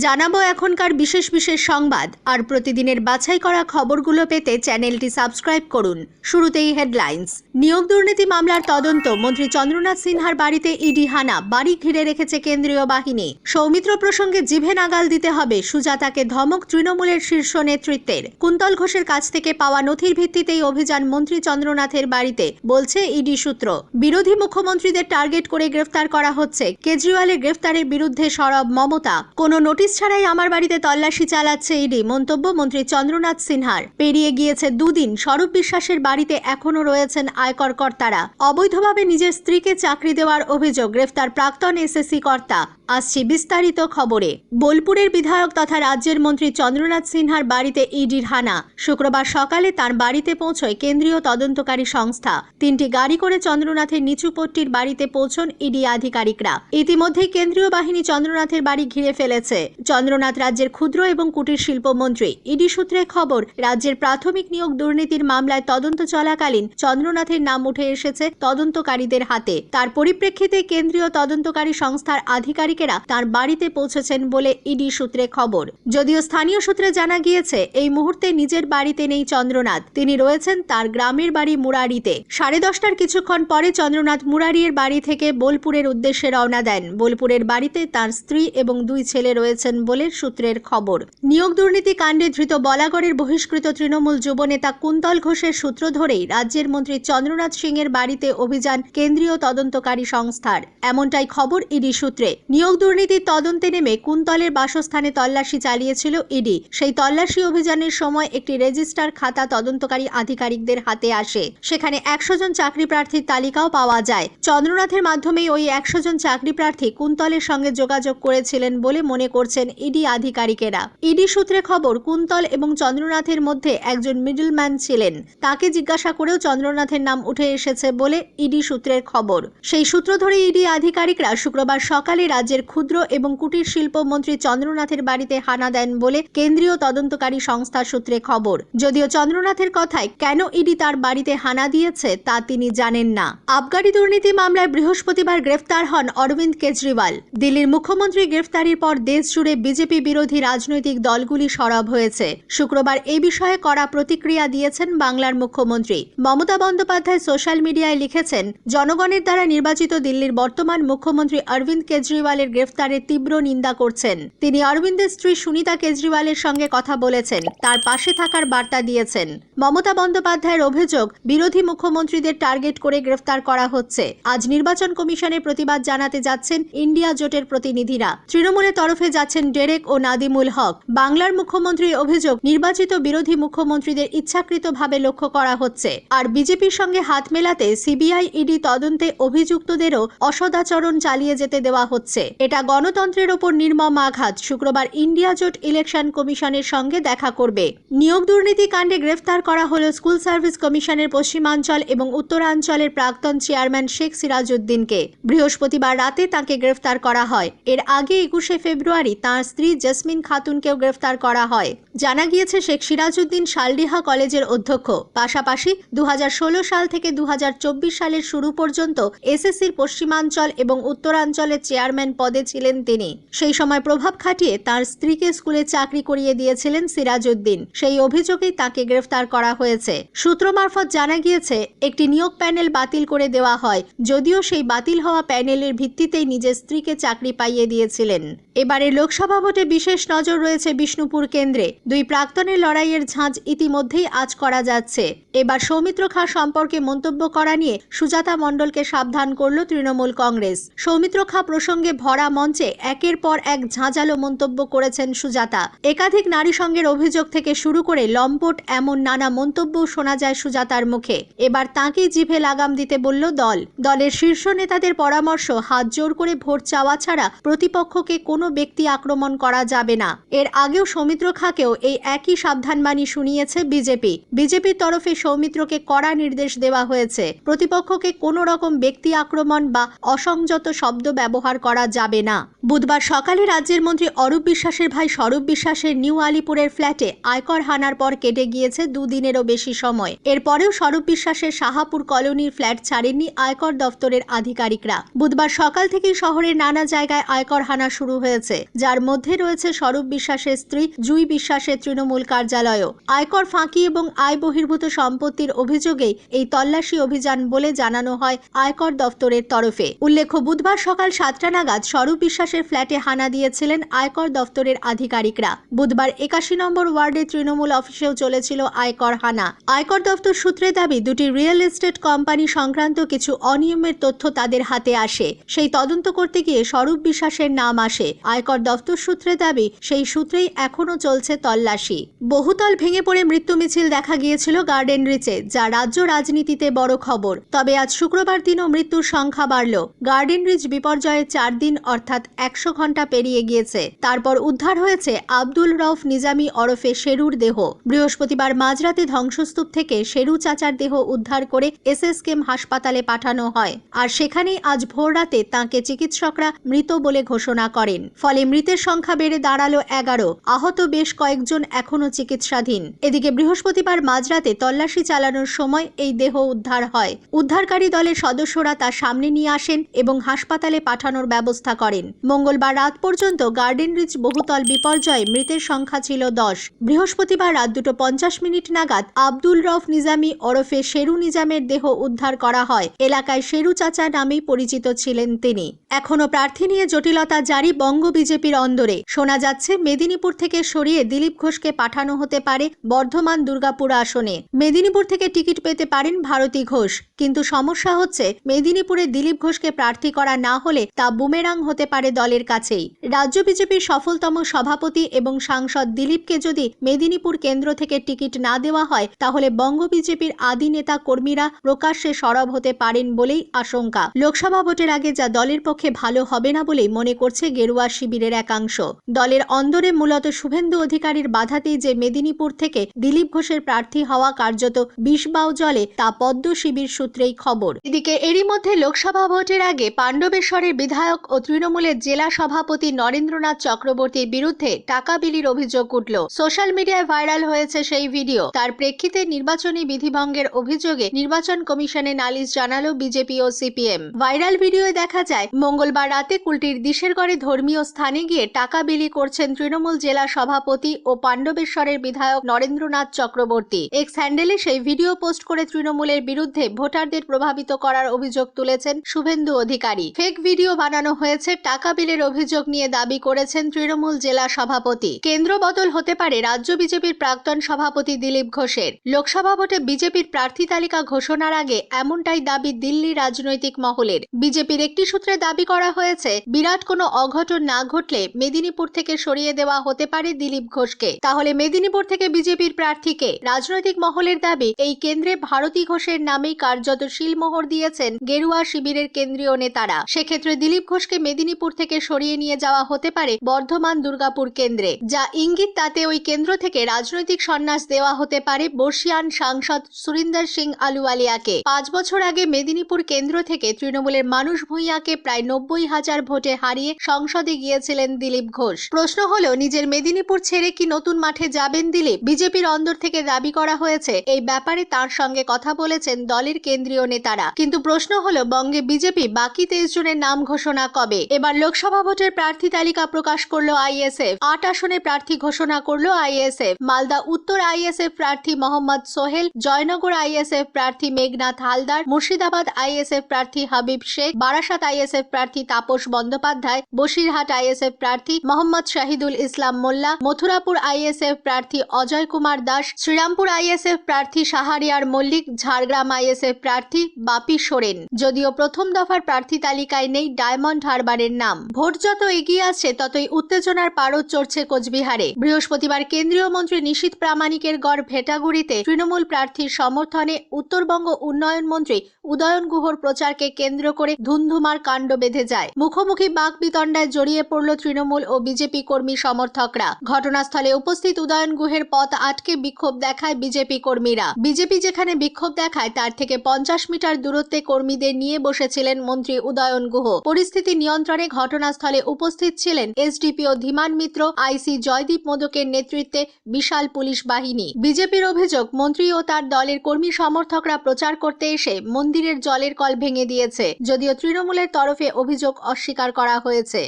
জানাবো এখনকার বিশেষ বিশেষ সংবাদ আর প্রতিদিনের বাছাই করা খবরগুলো পেতে চ্যানেলটি সাবস্ক্রাইব করুন। শুরুতেই হেডলাইন্স। নিয়োগ দুর্নীতি মামলার তদন্ত, মন্ত্রী চন্দ্রনাথ সিনহার বাড়িতে ইডি হানা, বাড়ি ঘিরে রেখেছে কেন্দ্রীয় বাহিনী। সৌমিত্র প্রসঙ্গে জিভে নাগাল দিতে হবে, সুজাতাকে ধমক তৃণমূলের শীর্ষ নেতৃত্বের। কুন্তল ঘোষের কাছ থেকে পাওয়া নথির ভিত্তিতেই অভিযান মন্ত্রী চন্দ্রনাথের বাড়িতে, বলছে ইডি সূত্র। বিরোধী মুখ্যমন্ত্রীদের টার্গেট করে গ্রেফতার করা হচ্ছে। কেজরিওয়ালের গ্রেফতারের বিরুদ্ধে সরব মমতা। কোনো নোটিশ ছাড়াই আমার বাড়িতে তল্লাশি চালাচ্ছে ইডি, মন্তব্য মন্ত্রী চন্দ্রনাথ সিনহার। পেরিয়ে গিয়েছে দুদিন, স্বরূপ বিশ্বাসের বাড়িতে এখনো রয়েছেন আয়কর কর্তারা। অবৈধভাবে নিজের স্ত্রীকে চাকরি দেওয়ার অভিযোগ, গ্রেফতার প্রাক্তন এসএসসি কর্তা। আসছে বিস্তারিত খবরে। বোলপুরের বিধায়ক তথা রাজ্যের মন্ত্রী চন্দ্রনাথ সিনহার বাড়িতে ইডির হানা। শুক্রবার সকালে তার বাড়িতে পৌঁছয় কেন্দ্রীয় তদন্তকারী সংস্থা। 3টি গাড়ি করে চন্দ্রনাথের নিচুপট্টির বাড়িতে পৌঁছন ইডি আধিকারিকরা। ইতিমধ্যেই কেন্দ্রীয় বাহিনী চন্দ্রনাথের বাড়ি ঘিরে ফেলেছে। চন্দ্রনাথ রাজ্যের ক্ষুদ্র এবং কুটির শিল্প মন্ত্রী। ইডি সূত্রে খবর, রাজ্যের প্রাথমিক নিয়োগ দুর্নীতির মামলায় তদন্ত চলাকালীন চন্দ্রনাথের নাম উঠে এসেছে তদন্তকারীদের হাতে। তার পরিপ্রেক্ষিতে কেন্দ্রীয় তদন্তকারী সংস্থার আধিকারিকেরা তার বাড়িতে পৌঁছেছেন বলে ইডি সূত্রে খবর। যদিও স্থানীয় সূত্রে জানা গিয়েছে, এই মুহূর্তে নিজের বাড়িতে নেই চন্দ্রনাথ। তিনি রয়েছেন তার গ্রামের বাড়ি মুরারিতে। 10:30টার কিছুক্ষণ পরে চন্দ্রনাথ মুরারির বাড়ি থেকে বোলপুরের উদ্দেশ্যে রওনা দেন। বোলপুরের বাড়িতে তার স্ত্রী এবং 2 ছেলে রয়েছেন বলে সূত্রের খবর। নিয়োগ দুর্নীতি কাণ্ডে ধৃত বলাগড়ের বহিষ্কৃত তৃণমূল যুবনেতা কুন্তল ঘোষের সূত্র ধরেই রাজ্যের মন্ত্রী চন্দ্রনাথ সিংয়ের বাড়িতে অভিযান কেন্দ্রীয় তদন্তকারী সংস্থার, এমনটাই খবর ইডি সূত্রে। নিয়োগ দুর্নীতির তদন্তে নেমে কুন্তলের বাসস্থানে তল্লাশি চালিয়েছিল ইডি। সেই তল্লাশি অভিযানের সময় একটি রেজিস্টার খাতা তদন্তকারী আধিকারিকদের হাতে আসে। সেখানে 100 জন চাকরি প্রার্থীর তালিকাও পাওয়া যায়। চন্দ্রনাথের মাধ্যমেই ওই 100 জন চাকরি প্রার্থী কুন্তলের সঙ্গে যোগাযোগ করেছিলেন বলে মনে করছেন ইডি আধিকারিকেরা। ইডি সূত্রে খবর, কুন্তল এবং চন্দ্রনাথের মধ্যে একজন মিডলম্যান ছিলেন। তাকে জিজ্ঞাসা করেও চন্দ্রনাথের নাম উঠে এসেছে বলে ইডি সূত্রের খবর। সেই সূত্র ধরে ইডি আধিকারিকরা শুক্রবার সকালে রাজ্যের ক্ষুদ্র এবং কুটির শিল্প মন্ত্রী চন্দ্রনাথের বাড়িতে হানা দেন বলে কেন্দ্রীয় তদন্তকারী সংস্থার সূত্রে খবর। যদিও চন্দ্রনাথের কথায় কেন ইডি তার বাড়িতে হানা দিয়েছে তা তিনি জানেন না। আবগারি দুর্নীতি মামলায় বৃহস্পতিবার গ্রেফতার হন অরবিন্দ কেজরিওয়াল। দিল্লির মুখ্যমন্ত্রী গ্রেফতারির পর দেশ জুড়ে বিজেপি বিরোধী রাজনৈতিক দলগুলি সরব হয়েছে। শুক্রবার এই বিষয়ে কড়া প্রতিক্রিয়া দিয়েছেন বাংলার মুখ্যমন্ত্রী মমতা বন্দ্যোপাধ্যায়। সোশ্যাল মিডিয়ায় লিখেছেন, জনগণের দ্বারা নির্বাচিত দিল্লির বর্তমান মুখ্যমন্ত্রী অরবিন্দ কেজরিওয়ালের গ্রেফতারের তীব্র নিন্দা করছেন। তিনি অরবিন্দের স্ত্রী সুনিতা কেজরিওয়ালের সঙ্গে কথা বলেছেন, তার পাশে থাকার বার্তা দিয়েছেন। মমতা বন্দ্যোপাধ্যায়ের অভিযোগ, বিরোধী মুখ্যমন্ত্রীদের টার্গেট করে গ্রেফতার করা হচ্ছে। আজ নির্বাচন কমিশনের প্রতিবাদ জানাতে যাচ্ছেন ইন্ডিয়া জোটের প্রতিনিধিরা। তৃণমূলের তরফে যাচ্ছেন ডেরেক ও নাদিমুল হক। বাংলার মুখ্যমন্ত্রীর অভিযোগ, নির্বাচিত বিরোধী মুখ্যমন্ত্রীদের ইচ্ছাকৃতভাবে লক্ষ্য করা হচ্ছে। আর বিজেপির সঙ্গে হাত মেলাতে সিবিআই ইডি তদন্তে অভিযুক্তদেরও অসদাচরণ চালিয়ে যেতে দেওয়া হচ্ছে। এটা গণতন্ত্রের ওপর নির্মম আঘাত। শুক্রবার ইন্ডিয়া জোট ইলেকশন কমিশনের সঙ্গে দেখা করবে। নিয়োগ দুর্নীতি কাণ্ডে গ্রেফতার করা হলো স্কুল সার্ভিস কমিশনের পশ্চিমাঞ্চল এবং উত্তরাঞ্চলের প্রাক্তন চেয়ারম্যান শেখ সিরাজউদ্দিনকে। বৃহস্পতিবার রাতে তাকে গ্রেফতার করা হয়। এর আগে 21শে ফেব্রুয়ারি তাঁর স্ত্রী জেসমিন খাতুনকেও গ্রেফতার করা হয়। জানা গিয়েছে, শেখ সিরাজউদ্দিন শালডিহা কলেজের অধ্যক্ষ। পাশাপাশি 2016 সাল থেকে 2024 সালের শুরু পর্যন্ত এসএসসির পশ্চিমাঞ্চল এবং উত্তরাঞ্চলের চেয়ারম্যান পদে ছিলেন তিনি। সেই সময় প্রভাব খাটিয়ে তার স্ত্রীকে স্কুলে চাকরি করিয়ে দিয়েছিলেন সিরাজউদ্দিন। সেই অভিযোগেই তাকে গ্রেফতার করা হয়েছে। সূত্র মারফত জানা গিয়েছে, একটি নিয়োগ প্যানেল বাতিল করে দেওয়া হয়, যদিও সেই বাতিল হওয়া প্যানেলের ভিত্তিতেই নিজের স্ত্রীকে চাকরি পাইয়ে দিয়েছিলেন। এবারে লোকসভা ভোটে বিশেষ নজর রয়েছে বিষ্ণুপুর কেন্দ্রে। 2 প্রাক্তনের লড়াইয়ের ঝাঁজ ইতিমধ্যেই আজ করা যাচ্ছে। এবার সৌমিত্র খা সম্পর্কে মন্তব্য করা নিয়ে সুজাতা মণ্ডলকে সাবধান করল তৃণমূল কংগ্রেস। সৌমিত্র খা প্রসঙ্গে ভরা মঞ্চে একের পর এক ঝাঁঝালো মন্তব্য করেছেন সুজাতা। একাধিক নারী সঙ্গের অভিযোগ থেকে শুরু করে লম্পট এমন নানা মন্তব্য শোনা যায় সুজাতার মুখে। এবার তাঁকেই জিভে লাগাম দিতে বলল দল। দলের শীর্ষ নেতাদের পরামর্শ, হাত জোর করে ভোট চাওয়া ছাড়া প্রতিপক্ষকে কোনো ব্যক্তি আক্রমণ করা যাবে না। এর আগেও সৌমিত্র খাকেও এই একই সাবধানবাণী শুনিয়েছে বিজেপি। বিজেপির তরফে সৌমিত্রকে কড়া নির্দেশ দেওয়া হয়েছে, প্রতিপক্ষকে কোনো রকম ব্যক্তি আক্রমণ বা অসংযত শব্দ ব্যবহার করা যাবে না। বুধবার সকালে রাজ্যের মন্ত্রী অরূপ বিশ্বাসের ভাই স্বরূপ বিশ্বাসের নিউ আলিপুরের ফ্ল্যাটে আয়কর হানার পর কেটে গিয়েছে দুদিনেরও বেশি সময়। এরপরেও স্বরূপ বিশ্বাসের শাহাপুর কলোনির ফ্ল্যাট ছাড়েননি আয়কর দফতরের আধিকারিকরা। বুধবার সকাল থেকেই শহরের নানা জায়গায় আয়কর হানা শুরু হয়েছে, যার মধ্যে রয়েছে স্বরূপ বিশ্বাসের স্ত্রী জুই বিশ্বাসের তৃণমূল কার্যালয়ও। আয়কর ফাঁকি এবং আয় বহির্ভূত সম্পত্তির অভিযোগেই এই তল্লাশি অভিযান বলে জানানো হয় আয়কর দফতরের তরফে। উল্লেখ্য, বুধবার সকাল 7টা নাগাদ স্বরূপ বিশ্বাসের ফ্ল্যাটে হানা দিয়েছিলেন আয়কর দফতরের আধিকারিকরা। বুধবার 81 নম্বর ওয়ার্ডে তৃণমূল অফিসেও চলেছিল আয়কর হানা। আয়কর দফতর সূত্রে দাবি, দুটি রিয়েল এস্টেট কোম্পানি সংক্রান্ত কিছু অনিয়মের তথ্য তাদের হাতে আসে। সেই তদন্ত করতে গিয়ে স্বরূপ বিশ্বাসের নাম আসে। আয়কর দফতর সূত্রে দাবি, সেই সূত্রেই এখনো চলছে তল্লাশি। বহুতল ভেঙে পড়ে মৃত্যু মিছিল দেখা গিয়েছিল গার্ডেন রিচে, যা রাজ্য রাজনীতিতে বড় খবর। তবে আজ শুক্রবার দিনও মৃত্যুর সংখ্যা বাড়ল। গার্ডেন রিচ বিপর্যয়ে 4 দিন অর্থাৎ 100 ঘন্টা পেরিয়ে গিয়েছে। তারপর উদ্ধার হয়েছে আব্দুল রউফ নিজামী ওরফে শেরুর দেহ। বৃহস্পতিবার মাঝরাতে ধ্বংসস্তূপ থেকে শেরু চাচার দেহ উদ্ধার করে এসএসকেএম হাসপাতালে পাঠানো হয়। আর সেখানেই আজ ভোররাতে তাঁকে চিকিৎসকরা মৃত বলে ঘোষণা করেন। ফলে মৃতের সংখ্যা বেড়ে দাঁড়ালো 11। আহত বেশ কয়েকজন এখনও চিকিৎসাধীন। এদিকে বৃহস্পতিবার মাঝরাতে তল্লাশি চালানোর সময় এই দেহ উদ্ধার হয়। উদ্ধারকারী দলের সদস্যরা তার সামনে নিয়ে আসেন এবং হাসপাতালে পাঠানোর ব্যবস্থা করেন। মঙ্গলবার রাত পর্যন্ত গার্ডেন রিচ বহুতল বিপর্যয়ে মৃতের সংখ্যা ছিল 10। বৃহস্পতিবার রাত 2:50 নাগাদ আব্দুল রউফ নিজামী ওরফে শেরু নিজামের দেহ উদ্ধার করা হয়। এলাকায় শেরু চাচা নামেই পরিচিত ছিলেন তিনি। এখনো প্রার্থী নিয়ে জটিলতা জারি বঙ্গ বিজেপির অন্দরে। শোনা যাচ্ছে মেদিনীপুর থেকে সরিয়ে দিলীপ ঘোষকে পাঠানো হতে পারে বর্ধমান দুর্গাপুর আসনে। মেদিনীপুর থেকে টিকিট পেতে পারেন ভারতী ঘোষ, কিন্তু সমস্যা হচ্ছে মেদিনীপুরে দিলীপ ঘোষকে প্রার্থী করা না হলে তা বুমেরাং হতে পারে দলের কাছেই। রাজ্য বিজেপির সফলতম সভাপতি এবং সাংসদ দিলীপকে যদি মেদিনীপুর কেন্দ্র থেকে টিকিট না দেওয়া হয়, তাহলে বঙ্গ বিজেপির আদি নেতা কর্মীরা প্রকাশ্যে সরব হতে পারেন বলেই আশঙ্কা। লোকসভা ভোটের আগে যা দলের পক্ষে ভালো হবে না বলেই মনে করছে গেরুয়া শিবিরের একাংশ। দলের অন্দরে মূলত শুভেন্দু অধিকারীর বাধাতেই যে মেদিনীপুর থেকে দিলীপ ঘোষের প্রার্থী হওয়া কার্যত বিষবাও জলে, তা পদ্ম শিবির সূত্রেই খবর। এদিকে এরই মধ্যে লোকসভা ভোটের আগে পাণ্ডবেশ্বরের বিধায়ক ও তৃণমূলের জেলা সভাপতি নরেন্দ্রনাথ চক্রবর্তীর বিরুদ্ধে টাকা বিলির অভিযোগ উঠল। সোশ্যাল মিডিয়ায় ভাইরাল হয়েছে সেই ভিডিও। তার প্রেক্ষিতে নির্বাচনী বিধিভঙ্গের অভিযোগে নির্বাচন কমিশনে নালিশ জানালো বিজেপি ও সিপিএম। ভাইরাল ভিডিওয়ে দেখা যায় মঙ্গলবার রাতে কুলটির দিশেরগড়ে ধর্মীয় স্থানে গিয়ে টাকা বিলি করছেন তৃণমূল জেলা সভাপতি ও পাণ্ডবেশ্বরের বিধায়ক নরেন্দ্রনাথ চক্রবর্তী। এক্স হ্যান্ডেলে সেই ভিডিও পোস্ট করে তৃণমূলের বিরুদ্ধে ভোটারদের প্রভাবিত করার অভিযোগ তুলেছেন শুভেন্দু অধিকারী। ফেক ভিডিও বানানো হয়েছে টাকা বিলের অভিযোগ নিয়ে দাবি করেছেন তৃণমূল জেলা সভাপতি। কেন্দ্র বদল হতে পারে রাজ্য বিজেপির প্রাক্তন সভাপতি দিলীপ ঘোষের। লোকসভা ভোটে বিজেপির প্রার্থী তালিকা ঘোষণার আগে এমনটাই দাবি দিল্লি রাজনৈতিক মহলের। বিজেপির একটি সূত্রে দাবি করা হয়েছে, বিরাট কোনো অঘটন না ঘটলে মেদিনীপুর থেকে সরিয়ে দেওয়া হতে পারে দিলীপ ঘোষকে। তাহলে মেদিনীপুর থেকে বিজেপির প্রার্থীকে? রাজনৈতিক মহলের দাবি, এই কেন্দ্রে ভারতী ঘোষের নামেই কার্যত শিলমোহর দিয়েছেন গেরুয়া শিবিরের কেন্দ্রীয় নেতারা। সেক্ষেত্রে দিলীপ ঘোষকে মেদিনীপুর থেকে সরিয়ে নিয়ে যাওয়া হতে পারে বর্ধমান দুর্গাপুর কেন্দ্রে, যা ইঙ্গিত তাতে ওই কেন্দ্র থেকে রাজনৈতিক সন্ন্যাস দেওয়া হতে পারে বর্ষিয়ান সাংসদ সুরিন্দর সিং আলুওয়ালিয়াকে। 5 বছর আগে মেদিনীপুর কেন্দ্র থেকে তৃণমূলের মানুষ ভূঁইয়াকে প্রায় 90,000 ভোটে হারিয়ে সংসদে গিয়েছিলেন দিলীপ ঘোষ। প্রশ্ন হলো, নিজের মেদিনীপুর ছেড়ে কি নতুন মাঠে যাবেন দিলীপ? বিজেপির অন্দর থেকে দাবি করা হয়েছে এই ব্যাপারে তার সঙ্গে কথা বলেছেন দলের কেন্দ্রীয় নেতারা। কিন্তু প্রশ্ন হলো, বঙ্গে বিজেপি বাকি 23 জনের নাম ঘোষণা কবে? এবার লোকসভা ভোটের প্রার্থী তালিকা প্রকাশ করলো আইএসএফ। 8 আসনে প্রার্থী ঘোষণা করলো আইএসএফ। মালদা উত্তর আইএসএফ প্রার্থী মোহাম্মদ সোহেল, জয়নগর আইএসএফ প্রার্থী মেঘনাথ হালদার, মুর্শিদাবাদ আইএসএফ প্রার্থী হাবিব শেখ, বারাসাত আইএসএফ প্রার্থী তাপস বন্দ্যোপাধ্যায়, বসিরহাট আইএসএফ প্রার্থী মোহাম্মদ শাহিদুল ইসলাম মোল্লা, মথুরাপুর আইএসএফ প্রার্থী অজয় কুমার দাস, শ্রীরামপুর আইএসএফ প্রার্থী শাহরিয়ার মল্লিক, ঝাড়গ্রাম আইএসএফ প্রার্থী বাপি সোরেন। যদিও প্রথম দফার প্রার্থী তালিকায় নেই ডায়মন্ড হারবারের নাম। ভোট যত এগিয়ে আসছে ততই উত্তেজনার পারদ চড়ছে কোচবিহারে। বৃহস্পতিবার কেন্দ্রীয় মন্ত্রী নিশীথ প্রামাণিকের গড় ভেটাগুড়িতে তৃণমূল প্রার্থীর সমর্থনে উত্তরবঙ্গ উন্নয়ন মন্ত্রী উদয়ন গুহর প্রচারকে কেন্দ্র করে ধুন্ধুমার কাণ্ড বেঁধে যায়। মুখোমুখি বাক বিতণ্ডায় জড়িয়ে পড়ল তৃণমূল ও বিজেপি কর্মী সমর্থকরা। ঘটনাস্থলে উপস্থিত উদয়ন গুহের পথ আটকে বিক্ষোভ দেখায় বিজেপি কর্মীরা। বিজেপি যেখানে বিক্ষোভ দেখায় তার থেকে 50 মিটার দূরত্বে কর্মীদের নিয়ে বসেছিলেন মন্ত্রী উদয়ন গুহ। পরিস্থিতি নিয়ন্ত্রণে ঘটনাস্থলে উপস্থিত ছিলেন এসডিপিও ধীমান মিত্র, আইসি জয়দীপ মোদকের নেতৃত্বে বিশাল পুলিশ বাহিনী। বিজেপির অভিযোগ, মন্ত্রী ও তার দলের কর্মী সমর্থকরা প্রচার করতে এসে মন্দিরের জলের কল ভেঙে দিয়েছে, যদিও তৃণমূলের তরফে অভিযোগ অস্বীকার করা হয়েছে।